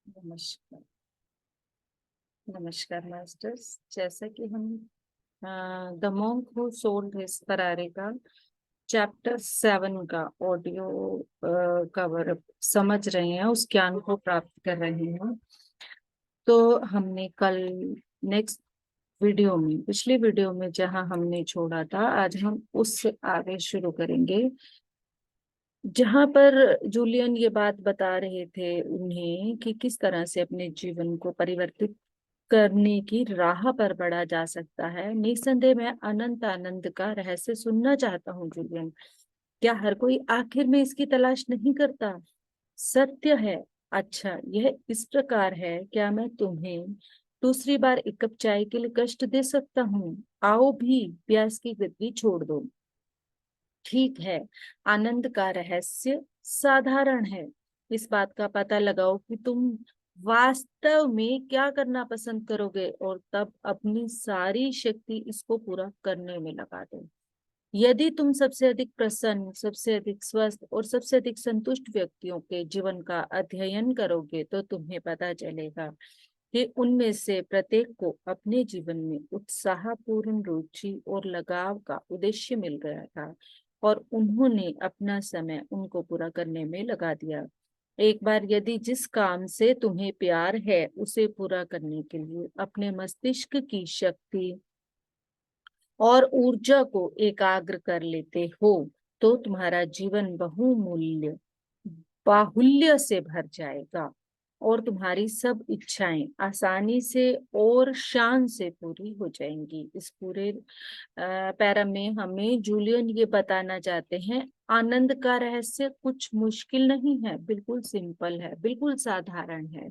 नमस्कार। नमस्कार मास्टर्स। जैसा कि हम the monk who sold his Ferrari का चैप्टर 7 का ऑडियो कवर समझ रहे हैं, उस ज्ञान को प्राप्त कर रहे हैं। तो हमने कल नेक्स्ट वीडियो में, पिछली वीडियो में जहां हमने छोड़ा था, आज हम उससे आगे शुरू करेंगे, जहां पर जूलियन ये बात बता रहे थे उन्हें कि किस तरह से अपने जीवन को परिवर्तित करने की राह पर बढ़ा जा सकता है। निस्संदेह मैं अनंत आनंद का रहस्य सुनना चाहता हूँ जूलियन। क्या हर कोई आखिर में इसकी तलाश नहीं करता? सत्य है। अच्छा, यह इस प्रकार है। क्या मैं तुम्हें दूसरी बार एक कप चाय के लिए कष्ट दे सकता हूँ? आओ भी, प्यास की गति छोड़ दो। ठीक है। आनंद का रहस्य साधारण है। इस बात का पता लगाओ कि तुम वास्तव में क्या करना पसंद करोगे और तब अपनी सारी शक्ति इसको पूरा करने में लगा दो। यदि तुम सबसे अधिक प्रसन्न, सबसे अधिक स्वस्थ और सबसे अधिक संतुष्ट व्यक्तियों के जीवन का अध्ययन करोगे तो तुम्हें पता चलेगा कि उनमें से प्रत्येक को अपने जीवन में उत्साहपूर्ण रुचि और लगाव का उद्देश्य मिल गया था और उन्होंने अपना समय उनको पूरा करने में लगा दिया। एक बार यदि जिस काम से तुम्हें प्यार है उसे पूरा करने के लिए अपने मस्तिष्क की शक्ति और ऊर्जा को एकाग्र कर लेते हो तो तुम्हारा जीवन बहुमूल्य बाहुल्य से भर जाएगा और तुम्हारी सब इच्छाएं आसानी से और शान से पूरी हो जाएंगी। इस पूरे पैरा में हमें जूलियन ये बताना चाहते हैं, आनंद का रहस्य कुछ मुश्किल नहीं है, बिल्कुल सिंपल है, बिल्कुल साधारण है।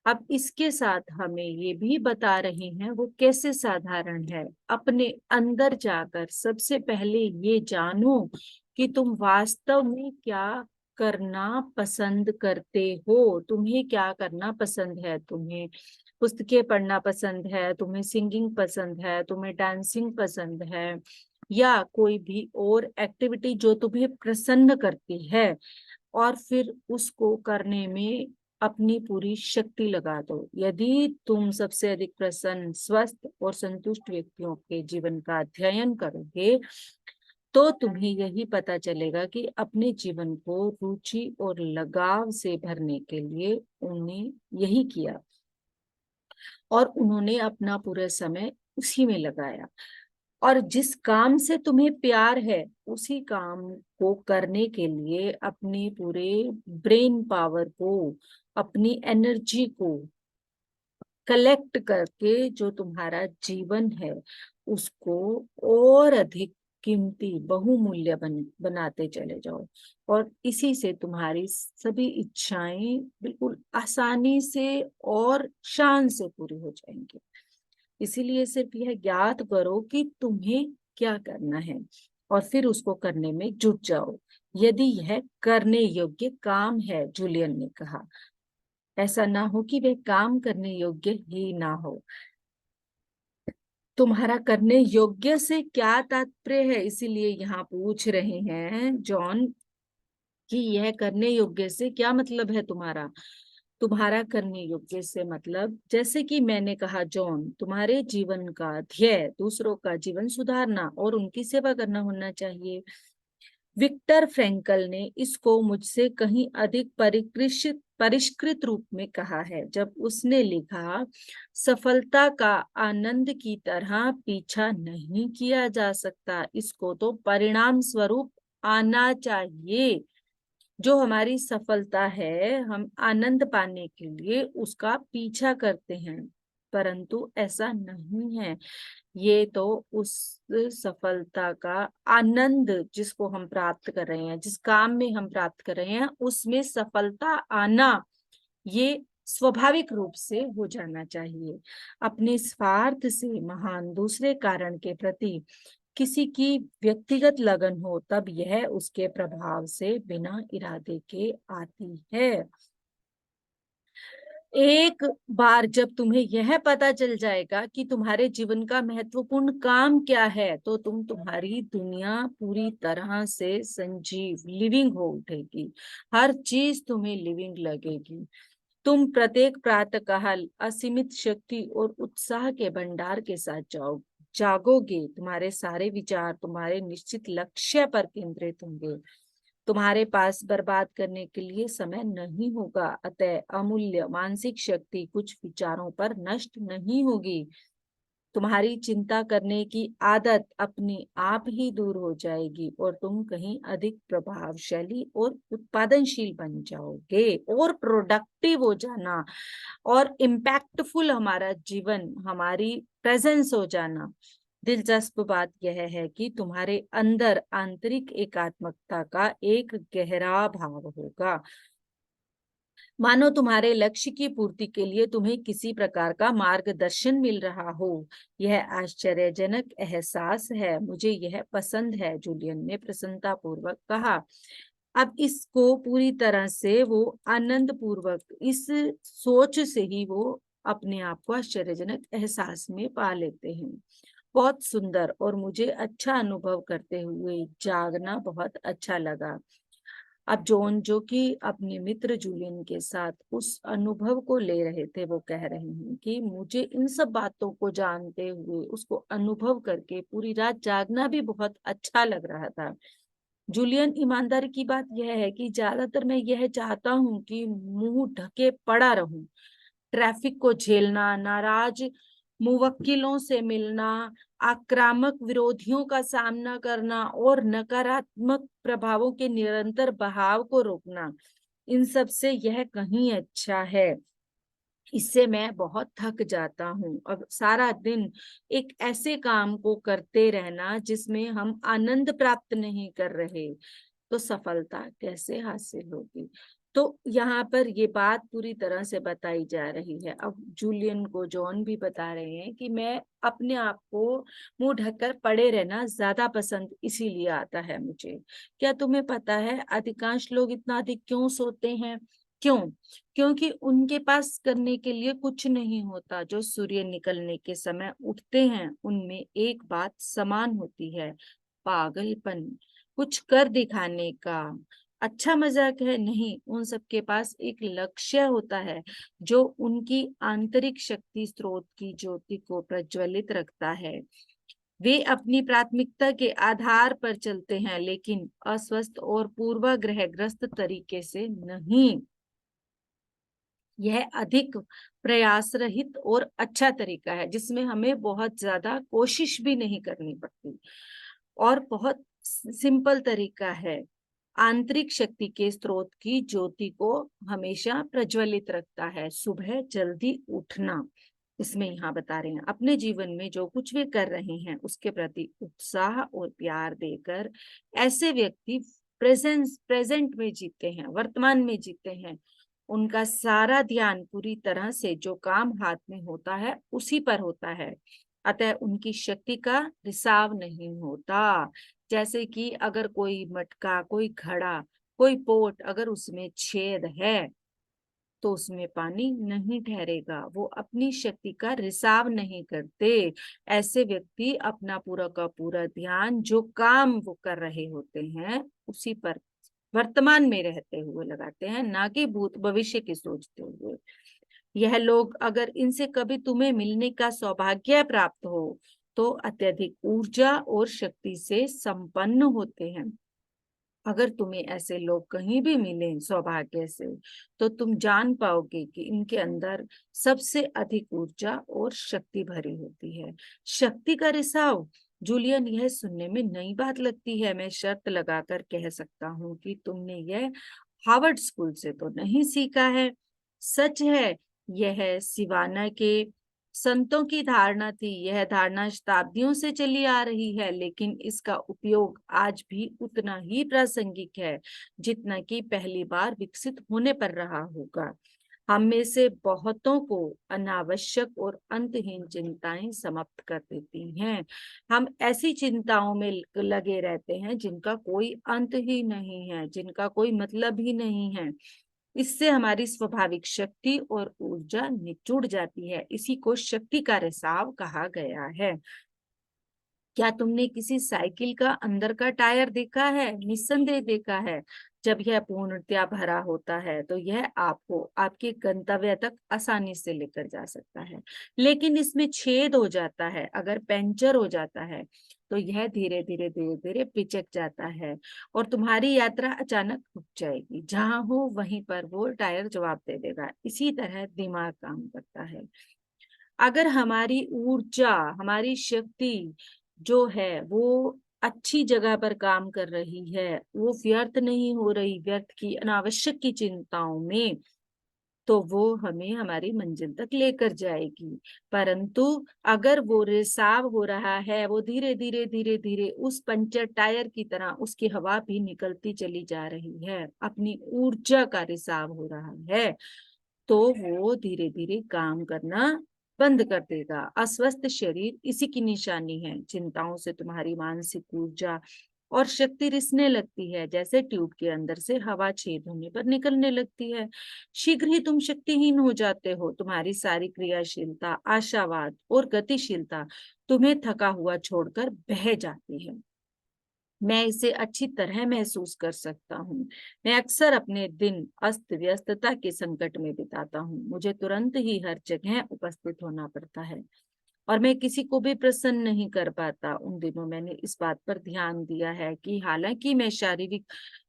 अब इसके साथ हमें ये भी बता रहे हैं वो कैसे साधारण है। अपने अंदर जाकर सबसे पहले ये जानो कि तुम वास्तव में क्या करना पसंद करते हो। तुम्हें क्या करना पसंद है? तुम्हें पुस्तकें पढ़ना पसंद है, तुम्हें सिंगिंग पसंद है, तुम्हें डांसिंग पसंद है, या कोई भी और एक्टिविटी जो तुम्हें प्रसन्न करती है, और फिर उसको करने में अपनी पूरी शक्ति लगा दो। यदि तुम सबसे अधिक प्रसन्न, स्वस्थ और संतुष्ट व्यक्तियों के जीवन का अध्ययन करोगे तो तुम्हें यही पता चलेगा कि अपने जीवन को रुचि और लगाव से भरने के लिए उन्हें यही किया और उन्होंने अपना पूरा समय उसी में लगाया। और जिस काम से तुम्हें प्यार है उसी काम को करने के लिए अपने पूरे ब्रेन पावर को, अपनी एनर्जी को कलेक्ट करके जो तुम्हारा जीवन है उसको और अधिक कीमती, बहुमूल्य बनाते चले जाओ। और इसी से तुम्हारी सभी इच्छाएं बिल्कुल आसानी से और शान से पूरी हो जाएंगी। इसीलिए सिर्फ यह ज्ञात करो कि तुम्हें क्या करना है और फिर उसको करने में जुट जाओ। यदि यह करने योग्य काम है, जूलियन ने कहा, ऐसा ना हो कि वह काम करने योग्य ही ना हो। तुम्हारा करने योग्य से क्या तात्पर्य है? इसीलिए यहाँ पूछ रहे हैं जॉन कि यह करने योग्य से क्या मतलब है तुम्हारा। तुम्हारा करने योग्य से मतलब, जैसे कि मैंने कहा जॉन, तुम्हारे जीवन का ध्येय दूसरों का जीवन सुधारना और उनकी सेवा करना होना चाहिए। विक्टर फ्रैंकल ने इसको मुझसे कहीं अधिक परिष्कृत रूप में कहा है जब उसने लिखा, सफलता का आनंद की तरह पीछा नहीं किया जा सकता, इसको तो परिणाम स्वरूप आना चाहिए। जो हमारी सफलता है, हम आनंद पाने के लिए उसका पीछा करते हैं, परंतु ऐसा नहीं है। ये तो उस सफलता का आनंद जिसको हम प्राप्त कर रहे हैं, जिस काम में हम प्राप्त कर रहे हैं, उसमें सफलता आना ये स्वाभाविक रूप से हो जाना चाहिए। अपने स्वार्थ से महान दूसरे कारण के प्रति किसी की व्यक्तिगत लगन हो तब यह उसके प्रभाव से बिना इरादे के आती है। एक बार जब तुम्हें यह पता चल जाएगा कि तुम्हारे जीवन का महत्वपूर्ण काम क्या है तो तुम्हारी दुनिया पूरी तरह से संजीव, लिविंग हो उठेगी। हर चीज तुम्हें लिविंग लगेगी। तुम प्रत्येक प्रातःकाल असीमित शक्ति और उत्साह के भंडार के साथ जागोगे। तुम्हारे सारे विचार तुम्हारे निश्चित लक्ष्य पर केंद्रित होंगे। तुम्हारे पास बर्बाद करने के लिए समय नहीं होगा, अतः अमूल्य मानसिक शक्ति कुछ विचारों पर नष्ट नहीं होगी। तुम्हारी चिंता करने की आदत अपने आप ही दूर हो जाएगी और तुम कहीं अधिक प्रभावशाली और उत्पादनशील बन जाओगे और प्रोडक्टिव हो जाना और इम्पैक्टफुल हमारा जीवन, हमारी प्रेजेंस हो जाना। दिलचस्प बात यह है कि तुम्हारे अंदर आंतरिक एकात्मकता का एक गहरा भाव होगा, मानो तुम्हारे लक्ष्य की पूर्ति के लिए तुम्हें किसी प्रकार का मार्गदर्शन मिल रहा हो। यह आश्चर्यजनक एहसास है, मुझे यह पसंद है, जूलियन ने प्रसन्नता पूर्वक कहा। अब इसको पूरी तरह से वो आनंद पूर्वक, इस सोच से ही वो अपने आप को आश्चर्यजनक एहसास में पा लेते हैं। बहुत सुंदर, और मुझे अच्छा अनुभव करते हुए जागना बहुत अच्छा लगा। अब जॉन, जो कि अपने मित्र जूलियन के साथ उस अनुभव को ले रहे थे, वो कह रहे हैं कि मुझे इन सब बातों को जानते हुए, उसको अनुभव करके पूरी रात जागना भी बहुत अच्छा लग रहा था। जूलियन, ईमानदारी की बात यह है कि ज्यादातर मैं यह चाहता हूँ कि मुंह ढके पड़ा रहूं। ट्रैफिक को झेलना, नाराज मुवक्किलों से मिलना, आक्रामक विरोधियों का सामना करना और नकारात्मक प्रभावों के निरंतर बहाव को रोकना, इन सब से यह कहीं अच्छा है। इससे मैं बहुत थक जाता हूँ। अब सारा दिन एक ऐसे काम को करते रहना जिसमें हम आनंद प्राप्त नहीं कर रहे, तो सफलता कैसे हासिल होगी। तो यहाँ पर ये बात पूरी तरह से बताई जा रही है। अब जूलियन को जॉन भी बता रहे हैं कि मैं अपने आप को मुंह ढककर पड़े रहना ज्यादा पसंद इसीलिए आता है मुझे। क्या तुम्हें पता है अधिकांश लोग इतना अधिक क्यों सोते हैं? क्यों? क्योंकि उनके पास करने के लिए कुछ नहीं होता। जो सूर्य निकलने के समय उठते हैं उनमें एक बात समान होती है, पागलपन, कुछ कर दिखाने का। अच्छा मजाक है नहीं, उन सबके पास एक लक्ष्य होता है जो उनकी आंतरिक शक्ति स्रोत की ज्योति को प्रज्वलित रखता है। वे अपनी प्राथमिकता के आधार पर चलते हैं, लेकिन अस्वस्थ और पूर्वाग्रहग्रस्त तरीके से नहीं। यह अधिक प्रयास रहित और अच्छा तरीका है जिसमें हमें बहुत ज्यादा कोशिश भी नहीं करनी पड़ती और बहुत सिंपल तरीका है। आंतरिक शक्ति के स्रोत की ज्योति को हमेशा प्रज्वलित रखता है। सुबह जल्दी उठना, इसमें यहाँ बता रहे हैं अपने जीवन में जो कुछ भी कर रहे हैं उसके प्रति उत्साह और प्यार देकर ऐसे व्यक्ति प्रेजेंट में जीते हैं, वर्तमान में जीते हैं। उनका सारा ध्यान पूरी तरह से जो काम हाथ में होता है उसी पर होता है, अतः उनकी शक्ति का रिसाव नहीं होता। जैसे कि अगर कोई मटका, कोई घड़ा, कोई पोट, अगर उसमें छेद है तो उसमें पानी नहीं ठहरेगा। वो अपनी शक्ति का रिसाव नहीं करते। ऐसे व्यक्ति अपना पूरा का पूरा ध्यान जो काम वो कर रहे होते हैं उसी पर वर्तमान में रहते हुए लगाते हैं, ना कि भूत भविष्य की सोचते हुए। यह लोग, अगर इनसे कभी तुम्हें मिलने का सौभाग्य प्राप्त हो, तो अत्यधिक ऊर्जा और शक्ति से संपन्न होते हैं। अगर तुम्हें ऐसे लोग कहीं भी मिले सौभाग्य से, तो तुम जान पाओगे कि इनके अंदर सबसे अधिक ऊर्जा और शक्ति भरी होती है। शक्ति का रिसाव, जूलियन, यह सुनने में नई बात लगती है। मैं शर्त लगाकर कह सकता हूँ कि तुमने यह हार्वर्ड स्कूल से तो नहीं सीखा है। सच है, यह सिवाना के संतों की धारणा थी। यह धारणा शताब्दियों से चली आ रही है, लेकिन इसका उपयोग आज भी उतना ही प्रासंगिक है जितना कि पहली बार विकसित होने पर रहा होगा। हम में से बहुतों को अनावश्यक और अंतहीन चिंताएं समाप्त कर देती हैं। हम ऐसी चिंताओं में लगे रहते हैं जिनका कोई अंत ही नहीं है, जिनका कोई मतलब ही नहीं है। इससे हमारी स्वाभाविक शक्ति और ऊर्जा निचुड़ जाती है। इसी को शक्ति का रिसाव कहा गया है। क्या तुमने किसी साइकिल का अंदर का टायर देखा है? निस्संदेह देखा है। जब यह पूर्णतया भरा होता है तो यह आपको आपके गंतव्य तक आसानी से लेकर जा सकता है। लेकिन इसमें छेद हो जाता है, अगर पंचर हो जाता है तो यह धीरे धीरे धीरे धीरे पिचक जाता है और तुम्हारी यात्रा अचानक रुक जाएगी। जहां हो वहीं पर वो टायर जवाब दे देगा। इसी तरह दिमाग काम करता है। अगर हमारी ऊर्जा, हमारी शक्ति जो है वो अच्छी जगह पर काम कर रही है, वो व्यर्थ नहीं हो रही व्यर्थ की अनावश्यक की चिंताओं में, तो वो हमें हमारी मंजिल तक लेकर जाएगी। परंतु अगर वो रिसाव हो रहा है, वो धीरे धीरे धीरे धीरे उस पंचर टायर की तरह उसकी हवा भी निकलती चली जा रही है, अपनी ऊर्जा का रिसाव हो रहा है, तो वो धीरे धीरे काम करना बंद कर देगा। अस्वस्थ शरीर इसी की निशानी है। चिंताओं से तुम्हारी मानसिक ऊर्जा और शक्ति रिसने लगती है, जैसे ट्यूब के अंदर से हवा छेद होने पर निकलने लगती है। शीघ्र ही तुम शक्तिहीन हो जाते हो। तुम्हारी सारी क्रियाशीलता, आशावाद और गतिशीलता तुम्हें थका हुआ छोड़कर बह जाती है। मैं इसे अच्छी तरह महसूस कर सकता हूँ। मैं अक्सर अपने दिन अस्त व्यस्तता के संकट में बिताता हूँ। मुझे तुरंत ही हर जगह उपस्थित होना पड़ता है और मैं किसी को भी प्रसन्न नहीं कर पाता। उन दिनों मैंने इस बात पर ध्यान दिया है कि हालांकि मैं शारीरिक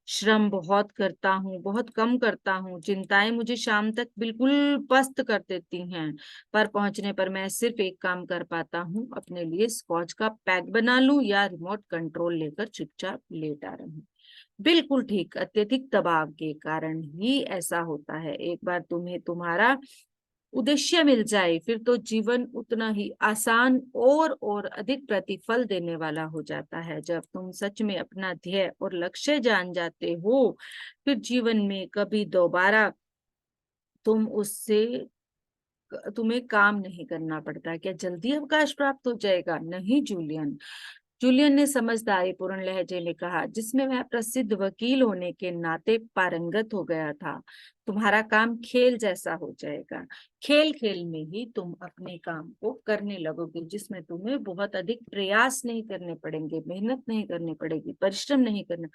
श्रम बहुत करता हूँ, बहुत कम करता हूँ, चिंताएं मुझे शाम तक बिल्कुल पस्त कर देती हैं, पर पहुंचने पर मैं सिर्फ एक काम कर पाता हूँ, अपने लिए स्कॉच का पैक बना लूं या रिमोट कंट्रोल लेकर चुपचाप लेटा रहूं। बिल्कुल ठीक, अत्यधिक दबाव के कारण ही ऐसा होता है। एक बार तुम्हें तुम्हारा उद्देश्य मिल जाए, फिर तो जीवन उतना ही आसान और अधिक प्रतिफल देने वाला हो जाता है। जब तुम सच में अपना ध्येय और लक्ष्य जान जाते हो, फिर जीवन में कभी दोबारा तुम उससे तुम्हें काम नहीं करना पड़ता। क्या जल्दी अवकाश प्राप्त हो जाएगा? नहीं जूलियन। जूलियन ने समझदारी पूर्ण लहजे में कहा, जिसमें वह प्रसिद्ध वकील होने के नाते पारंगत हो गया था। तुम्हारा काम खेल जैसा हो जाएगा। खेल खेल में ही तुम अपने काम को करने लगोगे, जिसमें तुम्हें बहुत अधिक प्रयास नहीं करने पड़ेंगे, मेहनत नहीं करनी पड़ेगी, परिश्रम नहीं करना,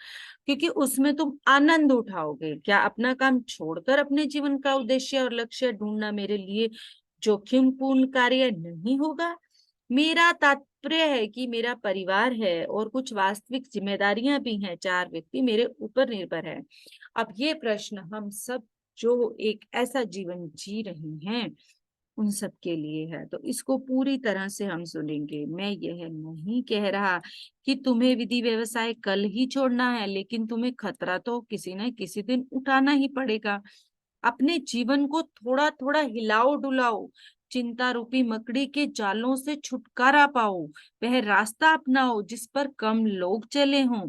क्योंकि उसमें तुम आनंद उठाओगे। क्या अपना काम छोड़कर अपने जीवन का उद्देश्य और लक्ष्य ढूंढना मेरे लिए जोखिमपूर्ण कार्य नहीं होगा? मेरा तात्पर्य है कि मेरा परिवार है और कुछ वास्तविक जिम्मेदारियां भी हैं। 4 व्यक्ति मेरे ऊपर निर्भर है। अब ये प्रश्न हम सब जो एक ऐसा जीवन जी रहे हैं उन सब के लिए है, तो इसको पूरी तरह से हम सुनेंगे। मैं यह नहीं कह रहा कि तुम्हें विधि व्यवसाय कल ही छोड़ना है, लेकिन तुम्हें खतरा तो किसी न किसी दिन उठाना ही पड़ेगा। अपने जीवन को थोड़ा थोड़ा हिलाओ डुलाओ, चिंता रूपी मकड़ी के जालों से छुटकारा पाओ, वह रास्ता अपनाओ जिस पर कम लोग चले हों।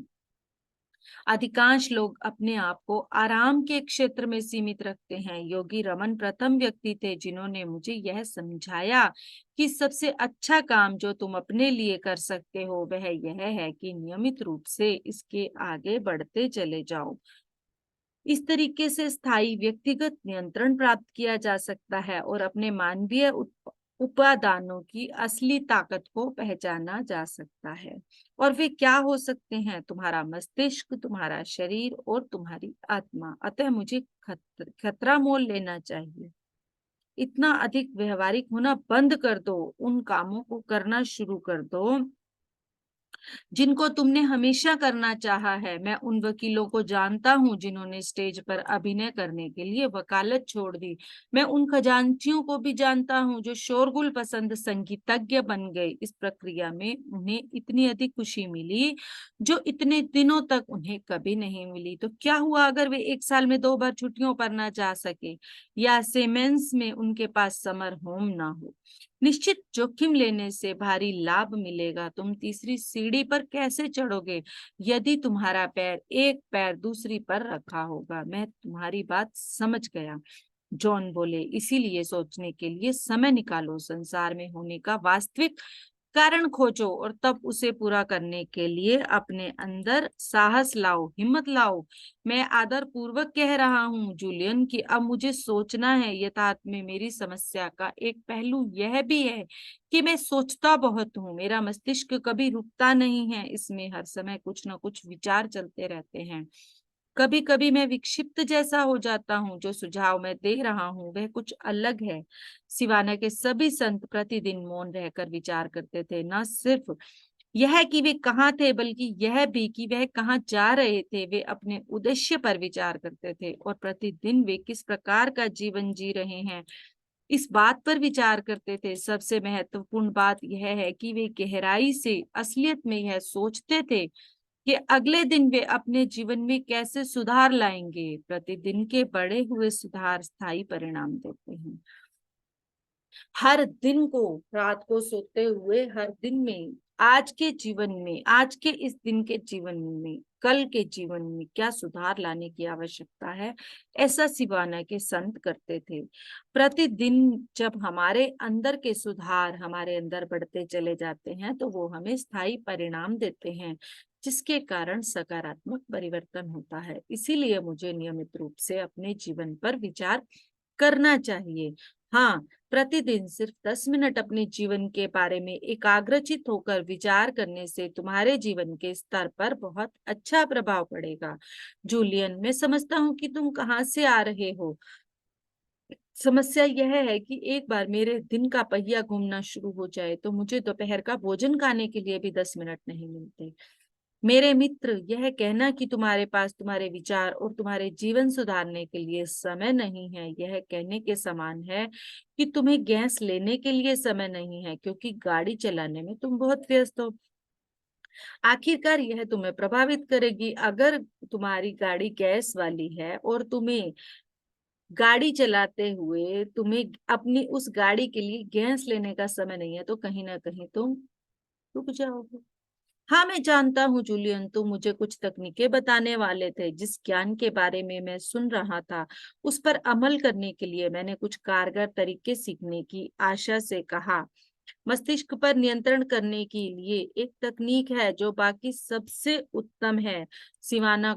अधिकांश लोग अपने आप को आराम के क्षेत्र में सीमित रखते हैं। योगी रमन प्रथम व्यक्ति थे जिन्होंने मुझे यह समझाया कि सबसे अच्छा काम जो तुम अपने लिए कर सकते हो वह यह है कि नियमित रूप से इसके आगे बढ़ते चले जाओ। इस तरीके से स्थायी व्यक्तिगत नियंत्रण प्राप्त किया जा सकता है और अपने मानवीय उपादानों की असली ताकत को पहचाना जा सकता है। और वे क्या हो सकते हैं? तुम्हारा मस्तिष्क, तुम्हारा शरीर और तुम्हारी आत्मा। अतः मुझे खतरा मोल लेना चाहिए। इतना अधिक व्यवहारिक होना बंद कर दो। उन कामों को करना शुरू कर दो जिनको तुमने हमेशा करना चाहा है। मैं उन वकीलों को जानता हूँ जिन्होंने स्टेज पर अभिनय करने के लिए वकालत छोड़ दी। मैं उन खजांचियों को भी जानता हूँ जो शोरगुल पसंद संगीतज्ञ बन गए। इस प्रक्रिया में उन्हें इतनी अधिक खुशी मिली जो इतने दिनों तक उन्हें कभी नहीं मिली। तो क्या हुआ अगर वे एक साल में 2 बार छुट्टियों पर ना जा सके या सेमेंस में उनके पास समर होम ना हो? निश्चित जोखिम लेने से भारी लाभ मिलेगा। तुम तीसरी सीढ़ी पर कैसे चढ़ोगे यदि तुम्हारा पैर एक पैर दूसरी पर रखा होगा? मैं तुम्हारी बात समझ गया, जॉन बोले। इसीलिए सोचने के लिए समय निकालो, संसार में होने का वास्तविक कारण खोजो और तब उसे पूरा करने के लिए अपने अंदर साहस लाओ, हिम्मत लाओ। मैं आदर पूर्वक कह रहा हूँ जूलियन कि अब मुझे सोचना है। यथार्थ में मेरी समस्या का एक पहलू यह भी है कि मैं सोचता बहुत हूँ। मेरा मस्तिष्क कभी रुकता नहीं है, इसमें हर समय कुछ न कुछ विचार चलते रहते हैं। कभी कभी मैं विक्षिप्त जैसा हो जाता हूँ। जो सुझाव मैं दे रहा हूँ वह कुछ अलग है। सिवाना के सभी संत प्रतिदिन मौन रहकर विचार करते थे। न सिर्फ यह कि वे कहाँ थे, बल्कि यह भी कि वह कहाँ जा रहे थे। वे अपने उद्देश्य पर विचार करते थे और प्रतिदिन वे किस प्रकार का जीवन जी रहे हैं, इस बात पर विचार करते थे। सबसे महत्वपूर्ण बात यह है कि वे गहराई से असलियत में यह सोचते थे कि अगले दिन वे अपने जीवन में कैसे सुधार लाएंगे। प्रतिदिन के बड़े हुए सुधार स्थायी परिणाम देते हैं। हर दिन को, रात को सोते हुए हर दिन में, आज के जीवन में, आज के इस दिन के जीवन में, कल के जीवन में क्या सुधार लाने की आवश्यकता है, ऐसा सिवाना के संत करते थे। प्रतिदिन जब हमारे अंदर के सुधार हमारे अंदर बढ़ते चले जाते हैं तो वो हमें स्थायी परिणाम देते हैं, जिसके कारण सकारात्मक परिवर्तन होता है। इसीलिए मुझे नियमित रूप से अपने जीवन पर विचार करना चाहिए। हाँ, प्रतिदिन सिर्फ 10 मिनट अपने जीवन के बारे में एकाग्रचित होकर विचार करने से तुम्हारे जीवन के स्तर पर बहुत अच्छा प्रभाव पड़ेगा। जूलियन, मैं समझता हूँ कि तुम कहाँ से आ रहे हो। समस्या यह है कि एक बार मेरे दिन का पहिया घूमना शुरू हो जाए तो मुझे दोपहर का भोजन खाने के लिए भी 10 मिनट नहीं मिलते। मेरे मित्र, यह कहना कि तुम्हारे पास तुम्हारे विचार और तुम्हारे जीवन सुधारने के लिए समय नहीं है, यह कहने के समान है कि तुम्हें गैस लेने के लिए समय नहीं है, क्योंकि गाड़ी चलाने में तुम बहुत व्यस्त हो। आखिरकार यह तुम्हें प्रभावित करेगी। अगर तुम्हारी गाड़ी गैस वाली है और तुम्हें गाड़ी चलाते हुए तुम्हें अपनी उस गाड़ी के लिए गैस लेने का समय नहीं है, तो कहीं ना कहीं तुम रुक जाओगे। हाँ, मैं जानता हूँ जूलियन, तुम मुझे कुछ तकनीकें बताने वाले थे। जिस ज्ञान के बारे में मैं सुन रहा था उस पर अमल करने के लिए मैंने कुछ कारगर तरीके सीखने की आशा से कहा। मस्तिष्क पर नियंत्रण करने के लिए एक तकनीक है जो बाकी सबसे उत्तम है। सिवाना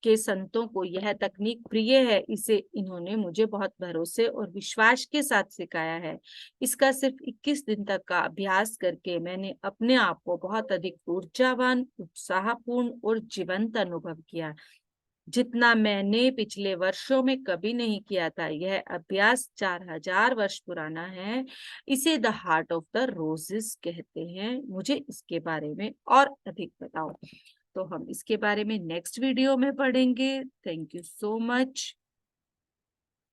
के संतों को यह तकनीक प्रिय है। इसे इन्होंने मुझे बहुत भरोसे और विश्वास के साथ सिखाया है। इसका सिर्फ 21 दिन तक का अभ्यास करके मैंने अपने आप को बहुत अधिक ऊर्जावान, उत्साहपूर्ण और जीवंत अनुभव किया, जितना मैंने पिछले वर्षों में कभी नहीं किया था। यह अभ्यास 4000 वर्ष पुराना है। इसे the heart of the roses कहते हैं। मुझे इसके बारे में और अधिक बताओ। तो हम इसके बारे में नेक्स्ट वीडियो में पढ़ेंगे। Thank you so much.